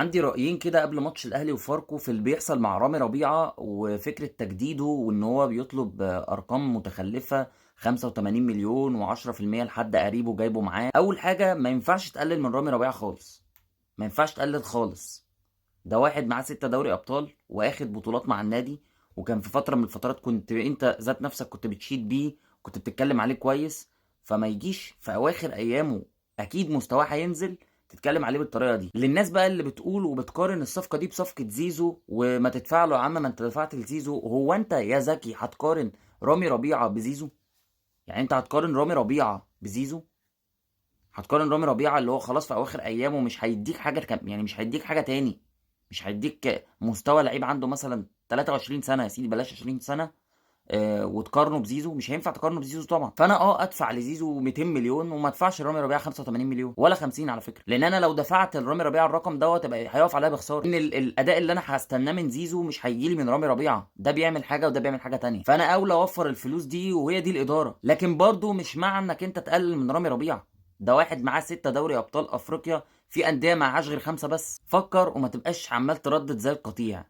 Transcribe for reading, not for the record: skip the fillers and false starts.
عندي رأيين كده قبل ماتش الأهلي وفاركو في اللي بيحصل مع رامي ربيعة وفكرة تجديده وإن هو بيطلب أرقام متخلفة 85 مليون و10% لحد قريبه جايبه معاه. أول حاجة ما ينفعش تقلل من رامي ربيعة خالص، ما ينفعش تقلل خالص. ده واحد معاه 6 دوري أبطال واخد بطولات مع النادي، وكان في فترة من الفترات كنت أنت ذات نفسك كنت بتشيد بيه، كنت بتتكلم عليه كويس. فما يجيش في أواخر أيامه أكيد مستواه هينزل تتكلم عليه بالطريقة دي. للناس بقى اللي بتقول وبتقارن الصفقة دي بصفقة زيزو وما تدفع له يا عم، ما انت دفعت لزيزو. هو انت يا زكي هتقارن رامي ربيعة بزيزو؟ يعني انت هتقارن رامي ربيعة بزيزو؟ هتقارن رامي ربيعة اللي هو خلاص في اواخر ايامه مش هيديك حاجة يعني مش هيديك حاجة تاني، مش هيديك مستوى لعيب عنده مثلا 23 سنة يا سيدي، بلاش 20 سنة، وتقارنه بزيزو؟ مش هينفع تقارنه بزيزو طبعا. فانا ادفع لزيزو 200 مليون وما ادفعش لرامي ربيعه 85 مليون ولا 50 على فكره، لان انا لو دفعت لرامي ربيعه الرقم دوت يبقى هيقف عليا بخساره، ان الاداء اللي انا هستناه من زيزو مش هيجي لي من رامي ربيعه. ده بيعمل حاجه وده بيعمل حاجه تانية، فانا اولى اوفر الفلوس دي، وهي دي الاداره. لكن برضو مش مع انك انت تقلل من رامي ربيعه. ده واحد معاه 6 دوري ابطال افريقيا، في انديه معهاش غير 5 بس. فكر وما تبقاش عمال تردد زي القطيع.